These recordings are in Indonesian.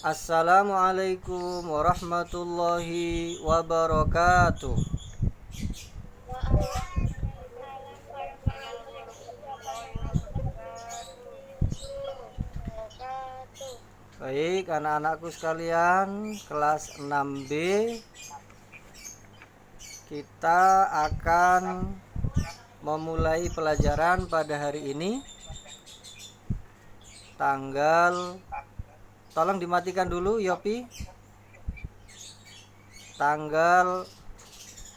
Assalamualaikum warahmatullahi wabarakatuh. Baik, anak-anakku sekalian, kelas 6B, kita akan memulai pelajaran pada hari ini. Tolong dimatikan dulu Yopi. Tanggal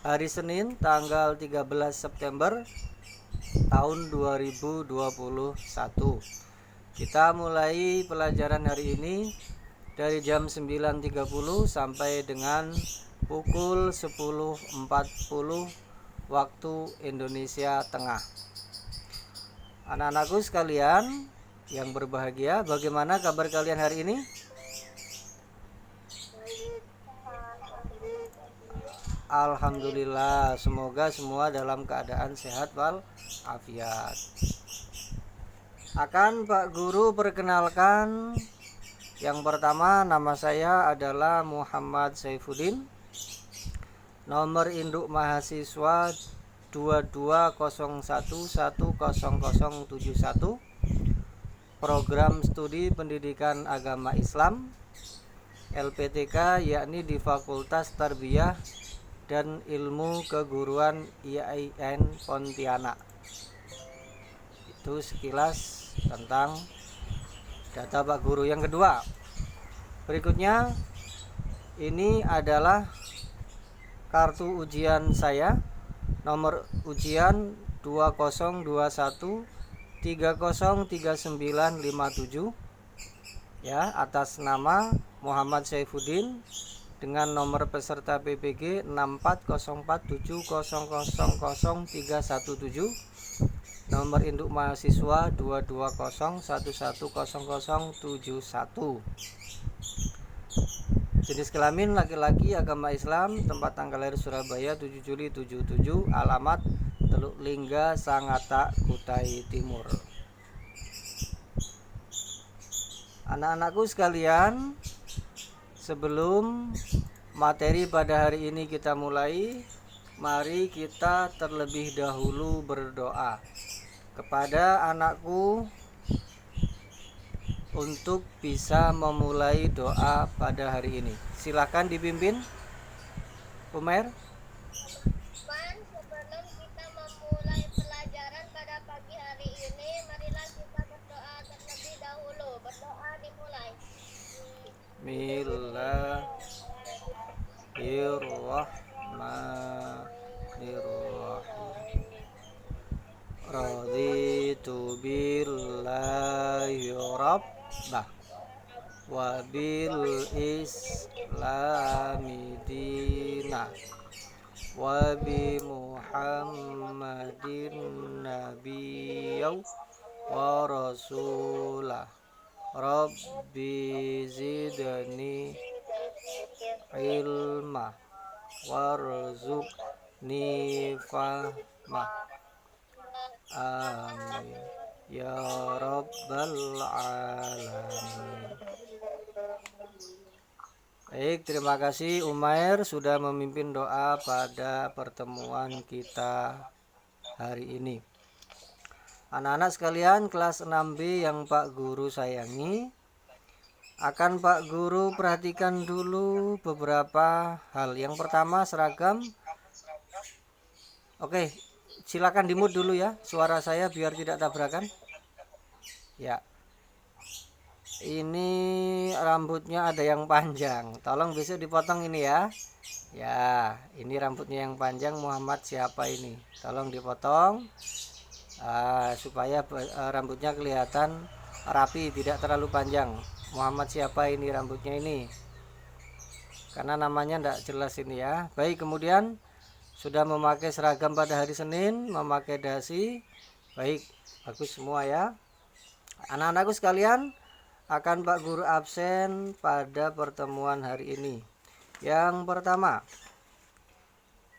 hari Senin, tanggal 13 September tahun 2021. Kita mulai pelajaran hari ini dari jam 9.30 sampai dengan pukul 10.40 waktu Indonesia Tengah. Anak-anakku sekalian yang berbahagia, bagaimana kabar kalian hari ini? Alhamdulillah, semoga semua dalam keadaan sehat walafiat. Akan Pak Guru perkenalkan. Yang pertama, nama saya adalah Muhammad Saifuddin. Nomor induk mahasiswa 2201100071. Program studi pendidikan agama Islam LPTK, yakni di Fakultas Tarbiyah dan Ilmu Keguruan IAIN Pontianak. Itu sekilas tentang data Pak Guru. Yang kedua, berikutnya ini adalah kartu ujian saya. Nomor ujian 2021303957, ya, atas nama Muhammad Saifuddin, dengan nomor peserta PPG 640470000317. Nomor induk mahasiswa 220110071. Jenis kelamin laki-laki, agama Islam, tempat tanggal lahir Surabaya 7 Juli 77, alamat Teluk Lingga, Sangatta, Kutai Timur. Anak-anakku sekalian, sebelum materi pada hari ini kita mulai, mari kita terlebih dahulu berdoa kepada anakku untuk bisa memulai doa pada hari ini. Silakan dipimpin, Umair. Sebelum kita memulai pelajaran pada pagi hari ini, marilah kita berdoa terlebih dahulu. Berdoa dimulai. Bismillahirrahmanirrahim. Raditu billahi rabbah wa bil islami dina wa bi muhammadin nabiyyaw wa rasulah. Rabbi zidni ilma warzuqni fahma. Amin ya rabbal alamin. Baik, terima kasih Umair sudah memimpin doa pada pertemuan kita hari ini. Anak-anak sekalian kelas 6B yang Pak Guru sayangi, akan Pak Guru perhatikan dulu beberapa hal. Yang pertama, seragam. Oke, silakan di-mute dulu ya suara saya biar tidak tabrakan. Ya. Ini rambutnya ada yang panjang. Tolong besok dipotong ini ya. Ya, ini rambutnya yang panjang Muhammad siapa ini? Tolong dipotong supaya rambutnya kelihatan rapi, tidak terlalu panjang. Muhammad siapa ini rambutnya ini? Karena namanya tidak jelas ini ya. Baik, kemudian sudah memakai seragam pada hari Senin, memakai dasi. Baik, bagus semua ya. Anak-anakku sekalian, akan Pak Guru absen pada pertemuan hari ini. Yang pertama,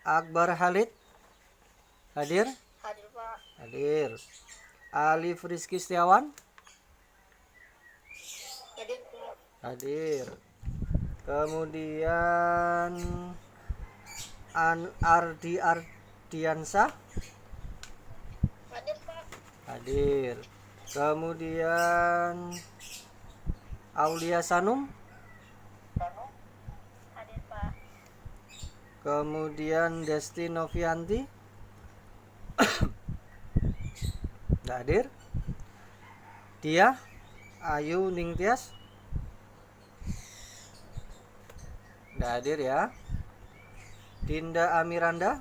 Akbar Halid hadir? Hadir, Pak. Hadir. Alif Rizky Setiawan? Hadir, Pak. Hadir. Kemudian Ardiansah. Hadir Pak. Hadir. Kemudian Aulia Sanum. Hadir Pak. Kemudian Desti Novianti. Nggak hadir. Dia Ayu Ningtyas. Nggak hadir ya. Dinda Amiranda.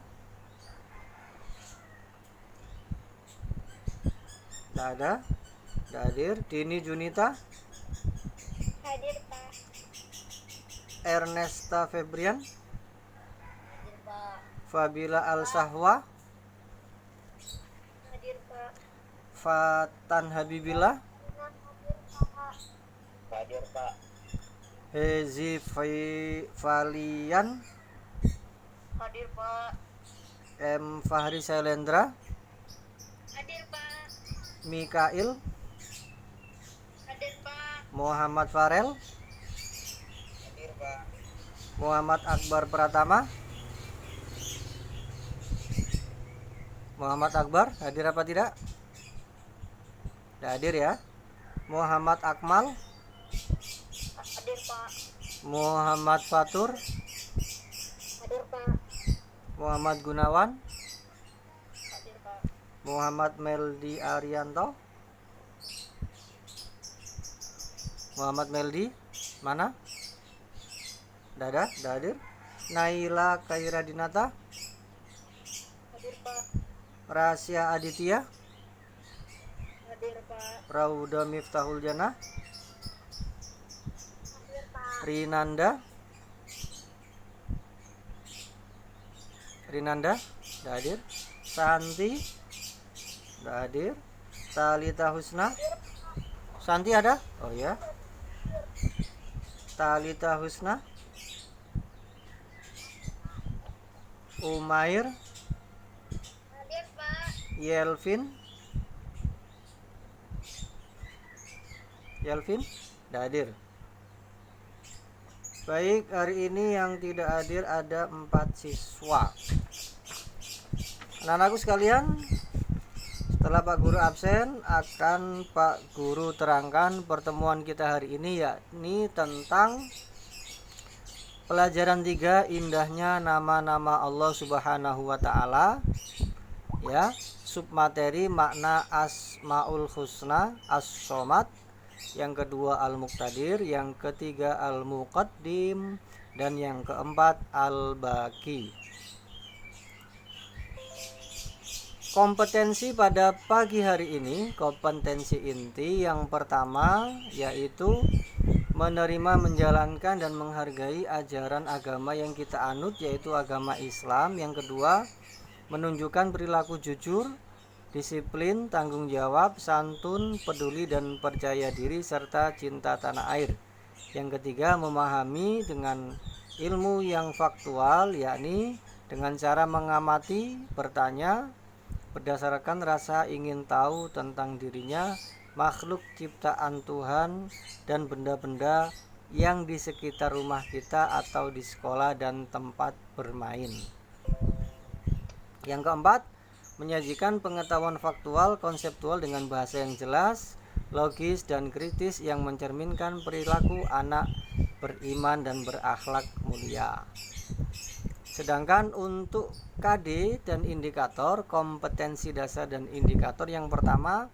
Nggak ada. Nggak hadir. Dini Junita. Hadir Pak. Ernesta Febrian. Hadir Pak. Fabila Al-Sahwa. Hadir Pak. Fatan Habibillah. Hadir Pak. Hezi Valian. Hadir Pak. M. Fahri Sailendra. Hadir Pak. Mikail. Hadir Pak. Muhammad Farel. Hadir Pak. Muhammad Akbar Pratama. Muhammad Akbar hadir apa tidak? Tidak hadir ya. Muhammad Akmal. Hadir Pak. Muhammad Fatur. Hadir Pak. Muhammad Gunawan. Hadir Pak. Muhammad Meldi Arianto. Muhammad Meldi mana? Tidak ada, tidak hadir. Naila Kairadinata. Hadir Pak. Rasya Aditya. Hadir Pak. Rauda Miftahul Jannah. Hadir Pak. Rinanda. Tidak hadir. Santi. Tidak hadir. Talita Husna. Santi ada? Oh ya. Talita Husna. Umair. Hadir Pak. Yelvin. Tidak hadir. Baik, hari ini yang tidak hadir ada 4 siswa. Anak-anakku sekalian, setelah Pak Guru absen, akan Pak Guru terangkan pertemuan kita hari ini, yakni tentang pelajaran 3, indahnya nama-nama Allah Subhanahu wa Ta'ala. Ya, submateri makna Asmaul Husna, As-Somad. Yang kedua Al-Muqtadir, yang ketiga Al-Muqaddim, dan yang keempat Al-Baqi. Kompetensi pada pagi hari ini, kompetensi inti yang pertama yaitu menerima, menjalankan, dan menghargai ajaran agama yang kita anut, yaitu agama Islam. Yang kedua, menunjukkan perilaku jujur, disiplin, tanggung jawab, santun, peduli, dan percaya diri, serta cinta tanah air. Yang ketiga, memahami dengan ilmu yang faktual, yakni dengan cara mengamati, bertanya, berdasarkan rasa ingin tahu tentang dirinya, makhluk ciptaan Tuhan, dan benda-benda yang di sekitar rumah kita atau di sekolah dan tempat bermain. Yang keempat, menyajikan pengetahuan faktual, konseptual dengan bahasa yang jelas, logis, dan kritis yang mencerminkan perilaku anak beriman dan berakhlak mulia. Sedangkan untuk KD dan indikator, kompetensi dasar dan indikator, yang pertama,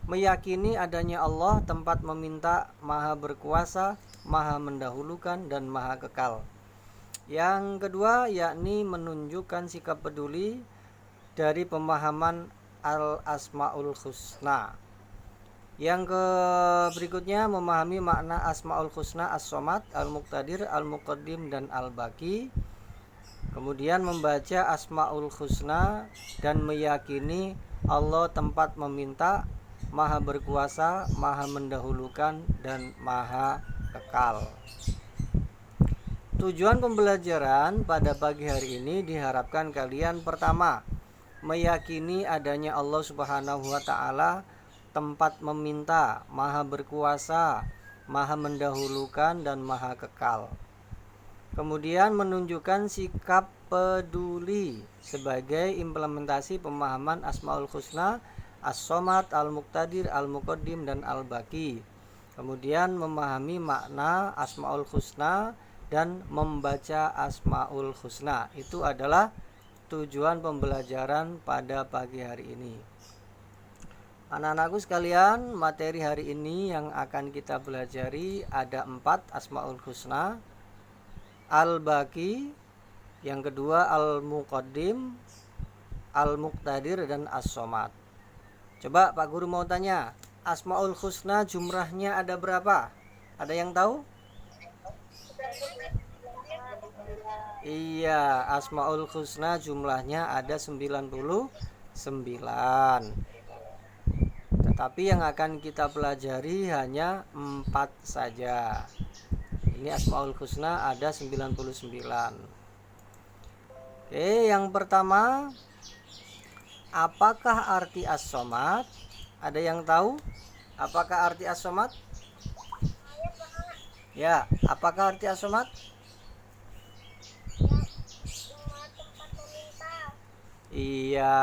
meyakini adanya Allah, tempat meminta, maha berkuasa, maha mendahulukan, dan maha kekal. Yang kedua, yakni menunjukkan sikap peduli dari pemahaman Al-Asmaul Husna. Yang berikutnya, memahami makna Asmaul Husna, As-Somad, Al-Muqtadir, Al-Muqaddim, dan Al-Baqi. Kemudian membaca Asmaul Husna dan meyakini Allah tempat meminta, maha berkuasa, maha mendahulukan, dan maha kekal. Tujuan pembelajaran pada pagi hari ini diharapkan kalian pertama, meyakini adanya Allah Subhanahu wa Ta'ala, tempat meminta, maha berkuasa, maha mendahulukan dan maha kekal. Kemudian menunjukkan sikap peduli sebagai implementasi pemahaman Asmaul Husna, As-Somad, Al-Muqtadir, Al-Muqaddim, dan Al-Baqi. Kemudian memahami makna Asmaul Husna dan membaca Asmaul Husna. Itu adalah tujuan pembelajaran pada pagi hari ini. Anak-anakku sekalian, materi hari ini yang akan kita pelajari ada 4 Asmaul Husna, Al-Baqi, yang kedua Al-Muqaddim, Al-Muqtadir, dan As-Somad. Coba Pak Guru mau tanya, Asmaul Husna jumlahnya ada berapa? Ada yang tahu? Iya, Asmaul Husna jumlahnya ada 99. Tetapi yang akan kita pelajari hanya 4 saja. Ini Asmaul Husna ada 99. Oke, yang pertama, apakah arti As-Somad? Ada yang tahu? Apakah arti As-Somad? Ya, apakah arti As-Somad? Iya,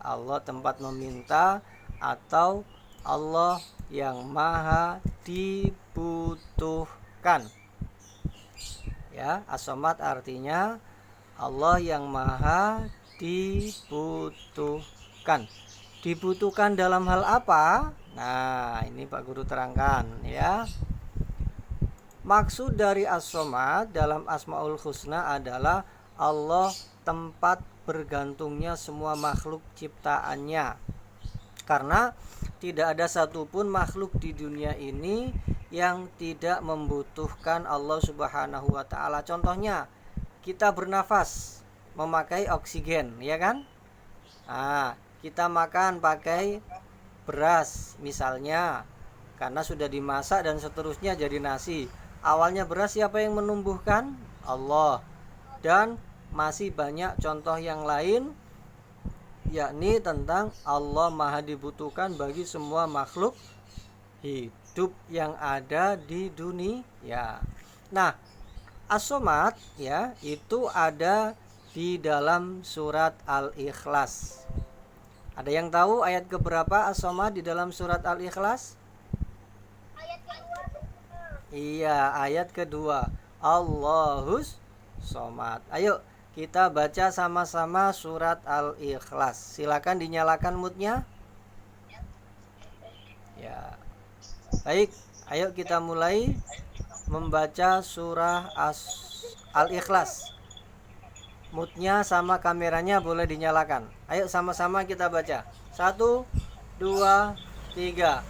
Allah tempat meminta atau Allah yang maha dibutuhkan. Ya, As-Somad artinya Allah yang maha dibutuhkan. Dibutuhkan dalam hal apa? Nah, ini Pak Guru terangkan ya. Maksud dari As-Somad dalam Asmaul Husna adalah Allah tempat bergantungnya semua makhluk ciptaannya. Karena tidak ada satupun makhluk di dunia ini yang tidak membutuhkan Allah Subhanahu wa ta'ala. Contohnya, kita bernafas memakai oksigen, ya kan? Nah, kita makan pakai beras misalnya, karena sudah dimasak dan seterusnya jadi nasi. Awalnya beras siapa yang menumbuhkan? Allah. Dan masih banyak contoh yang lain, yakni tentang Allah maha dibutuhkan bagi semua makhluk hidup yang ada di dunia. Nah, As-Somad ya, itu ada di dalam surat Al-Ikhlas. Ada yang tahu ayat keberapa As-Somad di dalam surat Al-Ikhlas? Ayat kedua. Iya, ayat kedua. Allahus Somad. Ayo kita baca sama-sama surat Al-Ikhlas. Silakan dinyalakan moodnya. Ya. Baik, ayo kita mulai membaca surah Al-Ikhlas. Moodnya sama kameranya boleh dinyalakan. Ayo sama-sama kita baca. 1, 2, 3.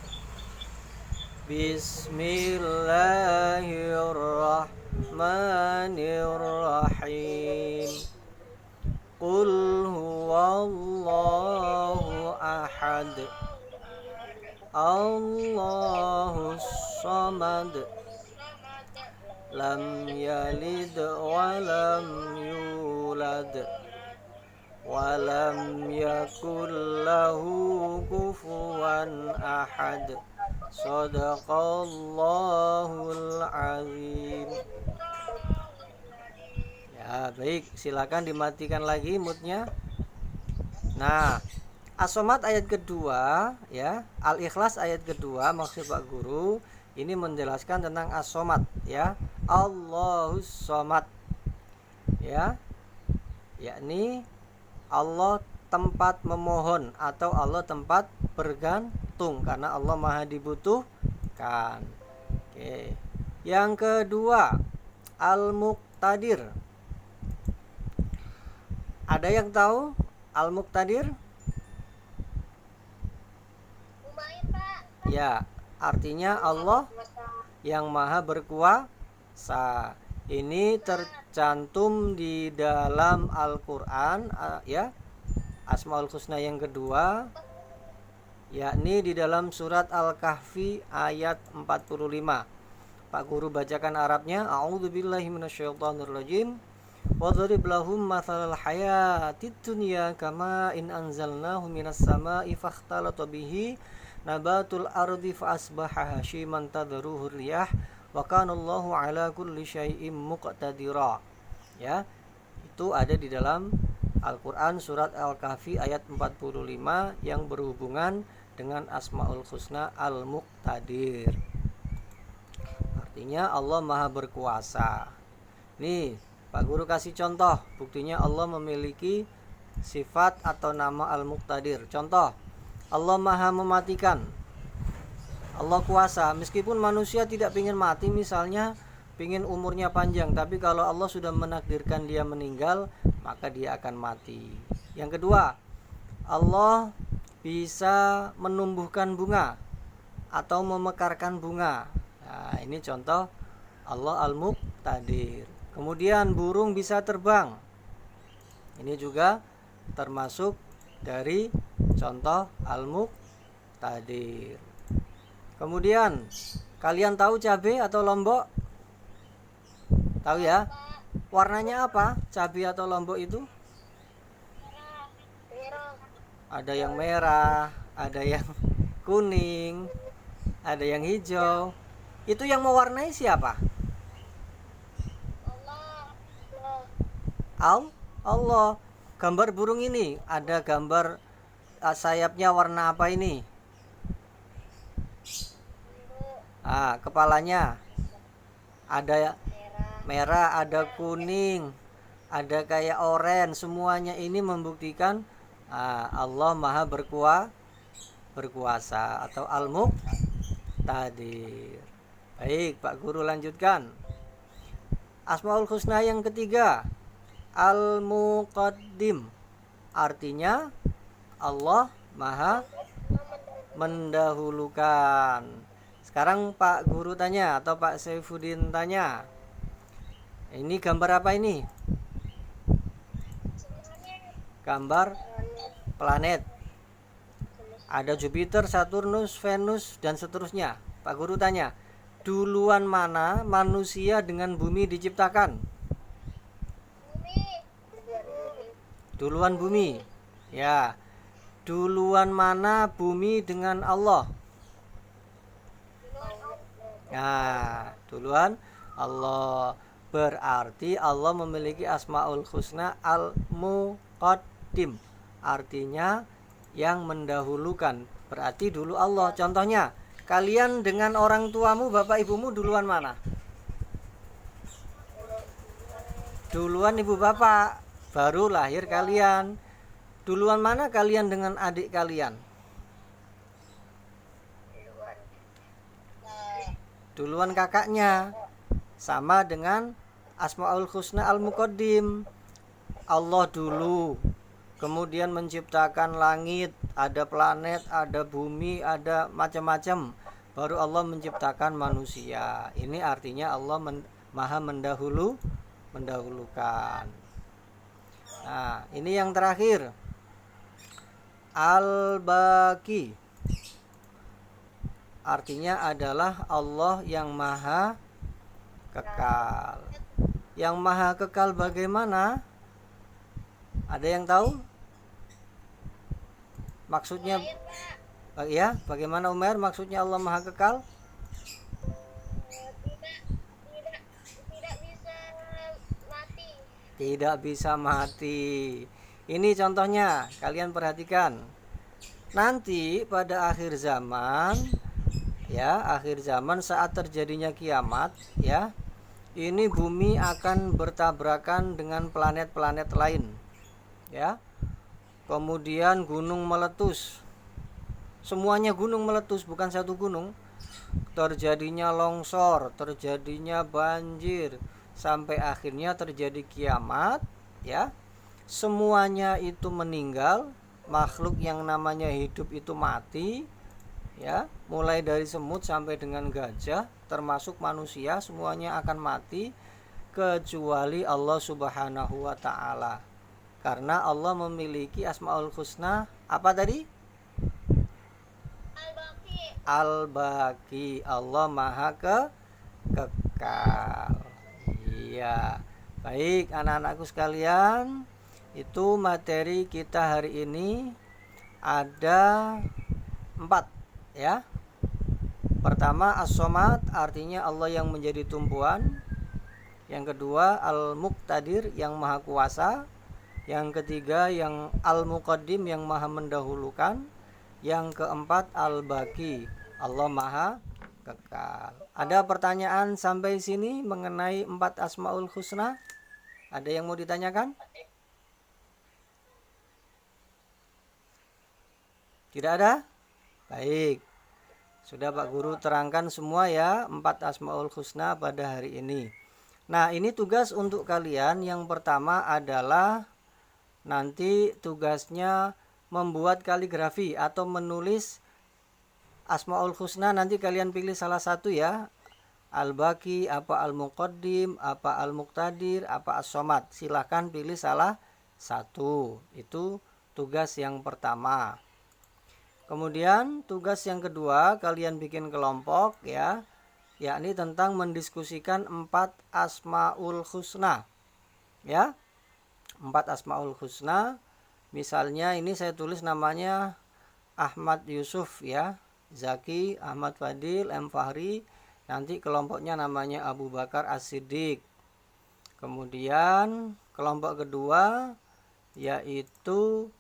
Bismillahirrahmanirrahim. Qul huwallahu ahad. Allahus samad. Lam yalid wa lam yulad. Wa lam yakul lahu kufuwan ahad. Shadaqallahul azim. Ya, baik, silakan dimatikan lagi moodnya. Nah, As-Somad ayat kedua ya, Al-Ikhlas ayat kedua, maksud Pak Guru ini menjelaskan tentang As-Somad ya. Allahus Somad. Ya. Yakni Allah tempat memohon atau Allah tempat bergantung, karena Allah maha dibutuhkan. Oke. Yang kedua, Al-Muqtadir. Ada yang tahu Al-Muqtadir? Lumayan, Pak. Ya, artinya Allah yang maha berkuasa. Ini tercantum di dalam Al-Quran ya, Asmaul Husna yang kedua, yakni di dalam surat Al-Kahfi ayat 45. Pak Guru bacakan Arabnya. A'udzubillahi minasyaitonirrajim. Wadrib lahum mathalal hayatid dunya kama in anzalnahu minas sama'i fakhtalata bihi nabatul ardi fa asbaha hashiman tadruhu riyah wa kana Allahu ala kulli syai'in muqtadira. Ya, itu ada di dalam Al-Quran surat Al-Kahfi ayat 45 yang berhubungan dengan Asmaul Husna Al-Muqtadir. Artinya Allah Maha berkuasa. Nih, Pak Guru kasih contoh, buktinya Allah memiliki sifat atau nama Al-Muqtadir. Contoh, Allah Maha mematikan. Allah kuasa, meskipun manusia tidak ingin mati, misalnya ingin umurnya panjang, tapi kalau Allah sudah menakdirkan dia meninggal, maka dia akan mati. Yang kedua, Allah bisa menumbuhkan bunga atau memekarkan bunga. Nah, ini contoh Allah Al-Muqtadir. Kemudian burung bisa terbang. Ini juga termasuk dari contoh Al-Muqtadir. Kemudian, kalian tahu cabai atau lombok? Tahu ya? Warnanya apa? Cabai atau lombok itu? Ada yang merah, ada yang kuning, ada yang hijau. Itu yang mewarnai siapa? Allah. Gambar burung ini ada gambar sayapnya warna apa ini? Kepalanya ada merah, ada kuning, ada kayak oranye. Semuanya ini membuktikan Allah Maha berkuasa atau Al-Muqtadir. Baik, Pak Guru lanjutkan. Asmaul Husna yang ketiga, Al-Muqaddim. Artinya Allah Maha mendahulukan. Sekarang Pak Guru tanya atau Pak Saifuddin tanya. Ini gambar apa ini? Gambar planet. Ada Jupiter, Saturnus, Venus, dan seterusnya. Pak Guru tanya, duluan mana manusia dengan bumi diciptakan? Duluan bumi. Ya. Duluan mana bumi dengan Allah? Nah, duluan Allah. Berarti Allah memiliki Asmaul Husna Al-Muqaddim. Artinya yang mendahulukan. Berarti dulu Allah. Contohnya, kalian dengan orang tuamu, bapak ibumu duluan mana? Duluan ibu bapak, baru lahir kalian. Duluan mana kalian dengan adik kalian? Duluan kakaknya. Sama dengan Asmaul Husna Al-Muqaddim. Allah dulu, kemudian menciptakan langit, ada planet, ada bumi, ada macam-macam. Baru Allah menciptakan manusia. Ini artinya Allah Maha mendahulukan. Nah, ini yang terakhir. Al-Baqi. Artinya adalah Allah yang Maha kekal. Yang Maha kekal bagaimana? Ada yang tahu? Maksudnya ya, bagaimana Umar? Maksudnya Allah Maha kekal? Tidak bisa mati. Ini contohnya, kalian perhatikan. Nanti pada akhir zaman, ya, akhir zaman saat terjadinya kiamat, ya, ini bumi akan bertabrakan dengan planet-planet lain, ya. Kemudian gunung meletus. Semuanya gunung meletus, bukan satu gunung. Terjadinya longsor, terjadinya banjir, sampai akhirnya terjadi kiamat, ya. Semuanya itu meninggal, makhluk yang namanya hidup itu mati, ya. Mulai dari semut sampai dengan gajah, termasuk manusia, semuanya akan mati kecuali Allah Subhanahu wa taala. Karena Allah memiliki Asmaul Husna apa tadi? Al-Baqi. Allah Maha kekal. Iya. Baik, anak-anakku sekalian, itu materi kita hari ini ada 4. ya. Pertama as-somad artinya Allah yang menjadi tumpuan. Yang kedua al-muqtadir yang maha kuasa. Yang ketiga yang al-muqaddim yang maha mendahulukan. Yang keempat al-baqi, Allah maha kekal. Ada pertanyaan sampai sini mengenai 4 asmaul husna? Ada yang mau ditanyakan? Tidak ada? Baik. Sudah Pak Guru terangkan semua ya 4 asmaul husna pada hari ini. Nah, ini tugas untuk kalian. Yang pertama adalah nanti tugasnya membuat kaligrafi atau menulis asmaul husna. Nanti kalian pilih salah satu ya. Al-Baqi, apa Al-Muqaddim, apa Al-Muqtadir, apa As-Somad. Silahkan pilih salah satu. Itu tugas yang pertama. Kemudian tugas yang kedua, kalian bikin kelompok ya, yakni tentang mendiskusikan 4 asmaul husna. Ya. 4 asmaul husna. Misalnya ini saya tulis namanya Ahmad Yusuf ya, Zaki, Ahmad Fadil, M Fahri. Nanti kelompoknya namanya Abu Bakar As-Siddiq. Kemudian kelompok kedua yaitu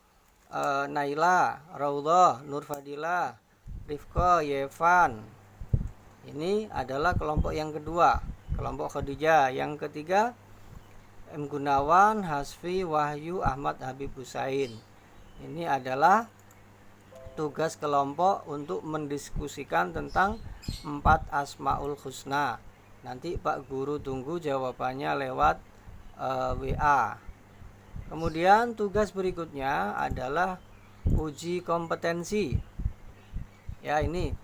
Naila, Raudhah, Nur Fadilah, Rifqa, Yevan. Ini adalah kelompok yang kedua, kelompok Khadijah. Yang ketiga M Gunawan, Hasfi, Wahyu, Ahmad, Habib Husain. Ini adalah tugas kelompok untuk mendiskusikan tentang 4 asmaul husna. Nanti Pak Guru tunggu jawabannya lewat WA. Kemudian tugas berikutnya adalah uji kompetensi. Ya, ini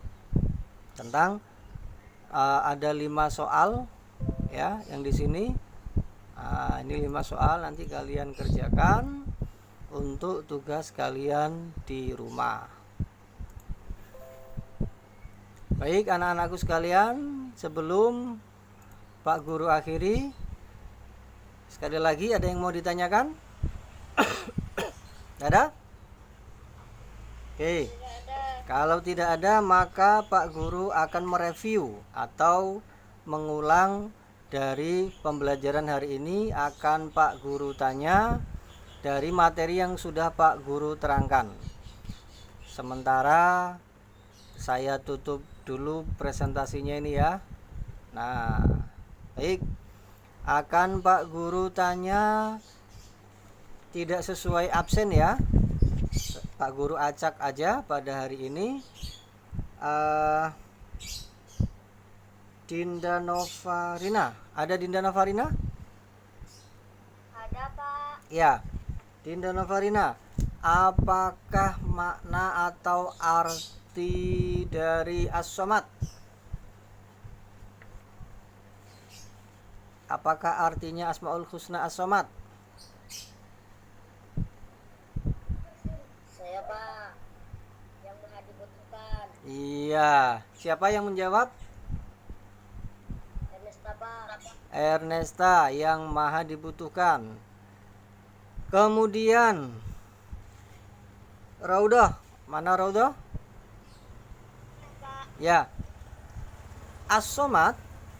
tentang ada 5 soal ya yang di sini. Ini 5 soal nanti kalian kerjakan untuk tugas kalian di rumah. Baik anak-anakku sekalian, sebelum Pak Guru akhiri, sekali lagi ada yang mau ditanyakan? Tidak ada? Oke. Kalau tidak ada, maka Pak Guru akan mereview atau mengulang dari pembelajaran hari ini. Akan Pak Guru tanya dari materi yang sudah Pak Guru terangkan. Sementara saya tutup dulu presentasinya ini ya. Nah, baik. Akan Pak Guru tanya tidak sesuai absen ya. Pak Guru acak aja pada hari ini. Dinda Novarina. Ada Dinda Novarina? Ada, Pak. Ya. Dinda Novarina. Apakah makna atau arti dari As-Somad? Apakah artinya Asmaul Husna As-Somad? Saya, Pak, yang maha dibutuhkan. Iya. Siapa yang menjawab? Ernesta, Pak. Ernesta, yang maha dibutuhkan. Kemudian Raudhah. Mana Raudhah? Pak. Ya. As-Somad,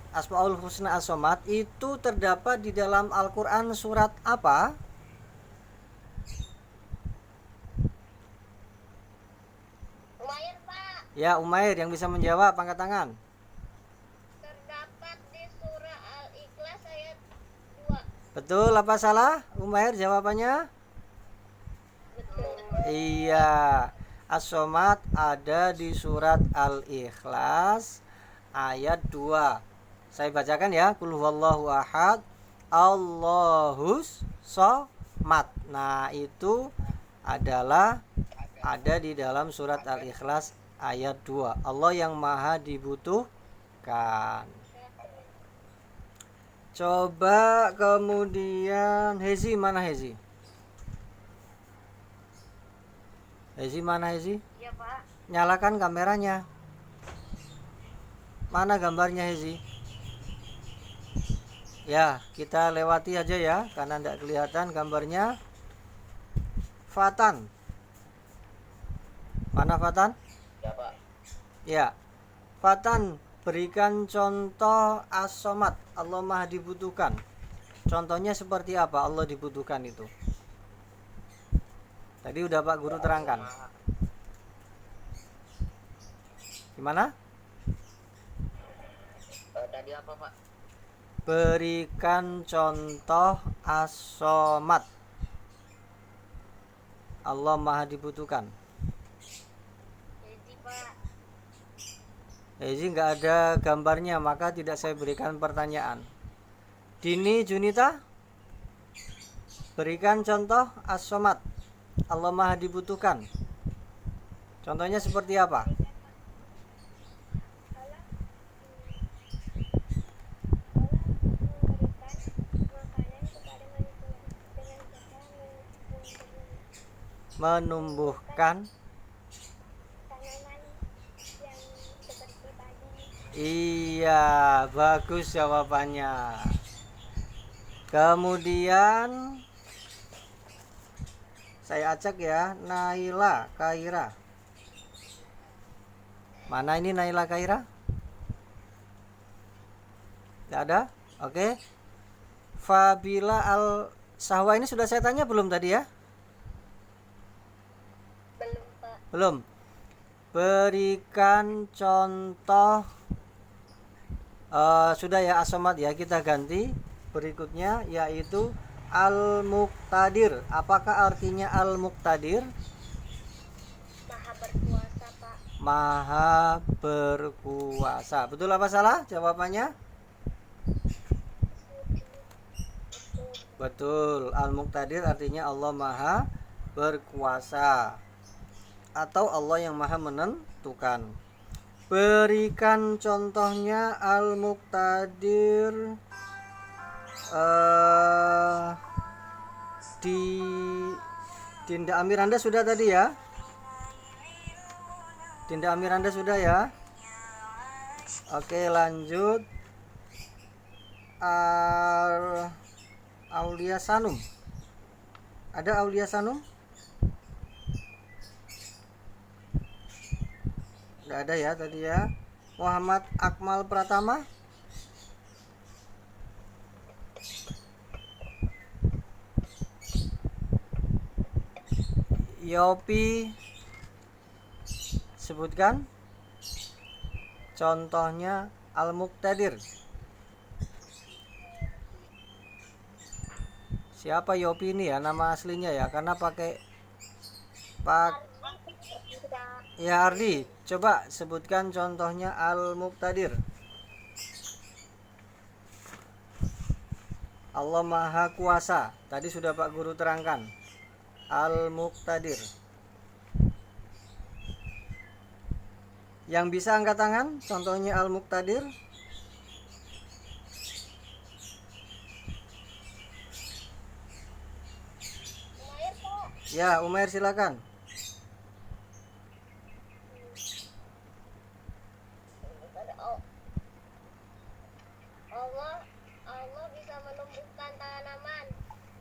Asmaul Husna As-Somad itu terdapat di dalam Al-Quran surat apa? Umair, Pak. Ya, Umair yang bisa menjawab, angkat tangan. Terdapat di surah Al-Ikhlas ayat 2. Betul apa salah? Umair jawabannya? Betul. Iya. As-Somad ada di surat Al-Ikhlas ayat 2. Saya bacakan ya. Qul huwallahu ahad, Allahus somad. Nah, itu adalah ada di dalam surat Al-Ikhlas ayat 2. Allah yang maha dibutuhkan. Coba kemudian Hezi, mana Hezi? Hezi mana Hezi? Iya, Pak. Nyalakan kameranya. Mana gambarnya Hezi? Ya, kita lewati aja ya karena tidak kelihatan gambarnya. Fatan. Mana Fatan? Ya, Pak. Ya. Fatan, berikan contoh as-somad, Allah Maha dibutuhkan. Contohnya seperti apa Allah dibutuhkan itu? Tadi udah Pak Guru terangkan. Gimana? Tadi apa Pak? Berikan contoh as-somad, Allah Maha dibutuhkan. Jadi Pak, Jadi nggak ada gambarnya, maka tidak saya berikan pertanyaan. Dini Junita, berikan contoh as-somad, Allah Maha dibutuhkan. Contohnya seperti apa? Allah memberikan makanan kepada manusia dengan cara Menumbuhkan. tanaman yang seperti padi. Iya, bagus jawabannya. Kemudian saya acak ya, Naila Kaira. Mana ini Naila Kaira? Tidak ada? Oke. Fabila Al Sahwa ini sudah saya tanya belum tadi ya? Belum Pak. Belum. Berikan contoh. Sudah ya as-somad ya, kita ganti. Berikutnya yaitu Al-Muqtadir. Apakah artinya Al-Muqtadir? Maha berkuasa Pak. Maha berkuasa. Betul apa salah jawabannya? Betul. Al-Muqtadir artinya Allah Maha berkuasa atau Allah yang Maha menentukan. Berikan contohnya Al-Muqtadir di Dinda Amiranda sudah tadi ya? Dinda Amiranda sudah ya? Oke, lanjut. Aulia Sanum. Ada Aulia Sanum? Tidak ada ya tadi ya. Muhammad Akmal Pratama. Yopi, sebutkan contohnya Al-Muqtadir. Siapa Yopi ini ya, nama aslinya ya, karena pakai ya Ardi. Coba sebutkan contohnya Al-Muqtadir. Allah Maha Kuasa. Tadi sudah Pak Guru terangkan. Al-Muqtadir. Yang bisa angkat tangan, contohnya Al-Muqtadir. Umair Pak. Ya, Umair silakan. Allah bisa menumbuhkan tanaman.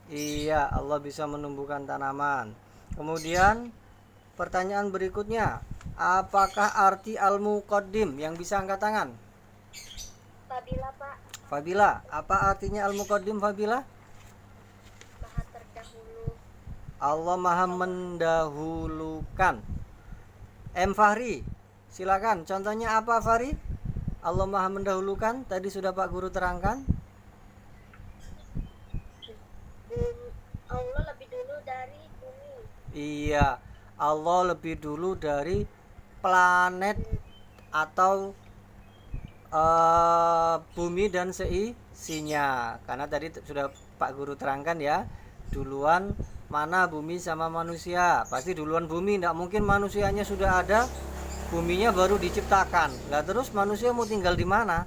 Iya, Allah bisa menumbuhkan tanaman. Kemudian pertanyaan berikutnya, apakah arti Al-Muqaddim? Yang bisa angkat tangan. Fabila Pak. Fabila, apa artinya Al-Muqaddim Fabila? Maha terdahulu. Allah Maha mendahulukan. M Fahri, silakan. Contohnya apa Fahri? Allah Maha mendahulukan. Tadi sudah Pak Guru terangkan. Allah lebih dulu dari bumi. Iya, Allah lebih dulu dari planet atau bumi dan seisinya. Karena tadi sudah Pak Guru terangkan ya, duluan mana bumi sama manusia. Pasti duluan bumi, tidak mungkin manusianya sudah ada, buminya baru diciptakan. Lah terus manusia mau tinggal di mana?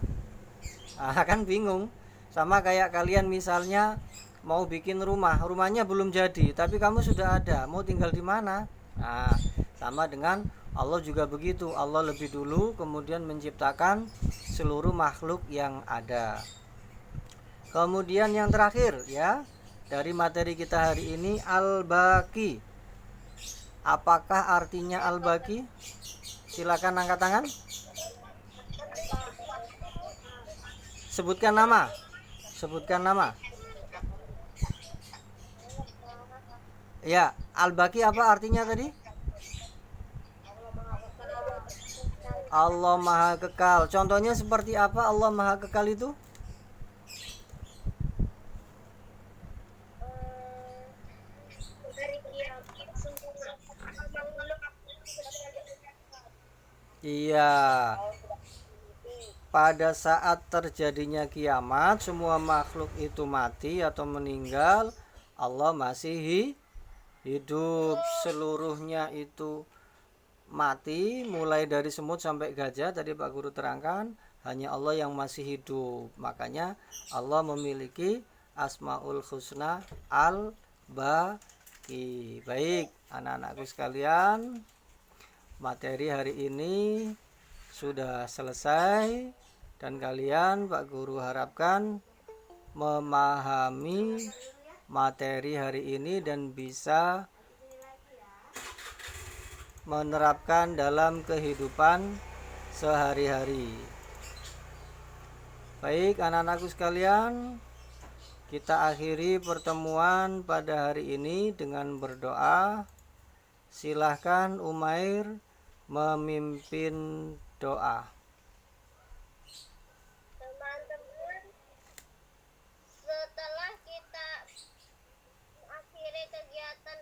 Kan bingung. Sama kayak kalian misalnya mau bikin rumah, rumahnya belum jadi, tapi kamu sudah ada, mau tinggal di mana? Nah, sama dengan Allah juga begitu. Allah lebih dulu kemudian menciptakan seluruh makhluk yang ada. Kemudian yang terakhir ya, dari materi kita hari ini, Al-Baqi. Apakah artinya Al-Baqi? Silakan angkat tangan. Sebutkan nama. Sebutkan nama. Ya, Al-Baqi apa artinya tadi? Allah Maha Kekal. Contohnya seperti apa Allah Maha Kekal itu? Dari kiamat semua makhluk Iya. Pada saat terjadinya kiamat, semua makhluk itu mati atau meninggal, Allah masih hidup. Seluruhnya itu mati, mulai dari semut sampai gajah. Tadi Pak Guru terangkan, hanya Allah yang masih hidup. Makanya Allah memiliki Asmaul Husna Al-Baqi. Baik, anak-anakku sekalian, materi hari ini sudah selesai, dan kalian Pak Guru harapkan memahami materi hari ini dan bisa menerapkan dalam kehidupan sehari-hari. Baik anak-anakku sekalian, kita akhiri pertemuan pada hari ini dengan berdoa. Silahkan Umair memimpin doa. teman-teman, setelah kita mengakhiri kegiatan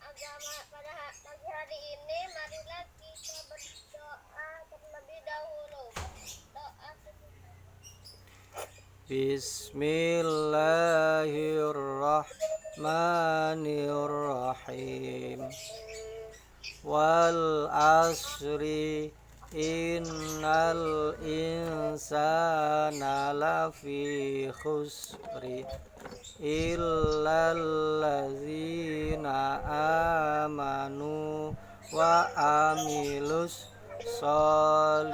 agama pada pagi hari ini, marilah kita berdoa terlebih dahulu. Doa Bismillahirrahmanirrahim. Wal asri innal insana lafi khusri illal ladzina amanu wa amilus solihati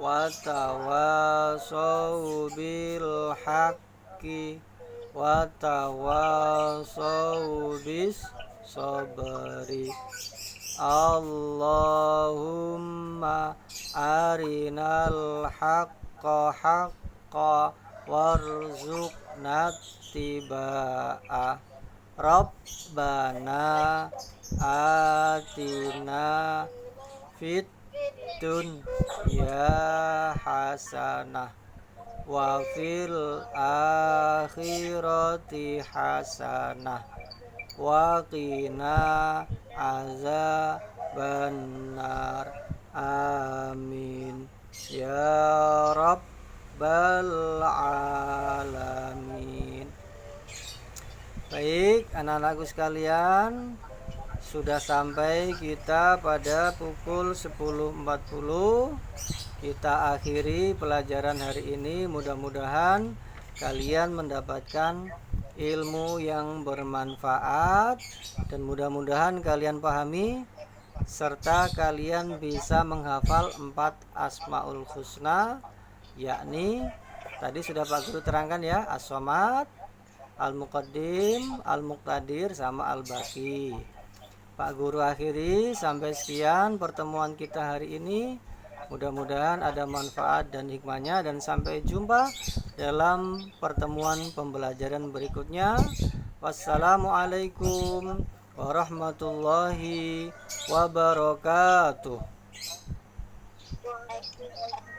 wa tawasau bil haqqi wa tawasau bis sabri. Allahumma arinal haqqa haqqa warzuqna tibaa. Rabbana atina fid dunya hasanah wa fil akhirati hasanah wa qina azabannar. Amin ya rabbal alamin. Baik anak-anakku sekalian, sudah sampai kita pada pukul 10.40. Kita akhiri pelajaran hari ini. Mudah-mudahan kalian mendapatkan ilmu yang bermanfaat, dan mudah-mudahan kalian pahami serta kalian bisa menghafal 4 Asmaul Husna, yakni tadi sudah Pak Guru terangkan ya, As-Somad, Al-Muqaddim, Al-Muqtadir, sama Al-Baqi. Pak Guru akhiri sampai sekian pertemuan kita hari ini. Mudah-mudahan ada manfaat dan hikmahnya, dan sampai jumpa dalam pertemuan pembelajaran berikutnya. Wassalamualaikum warahmatullahi wabarakatuh. Waalaikumsalam.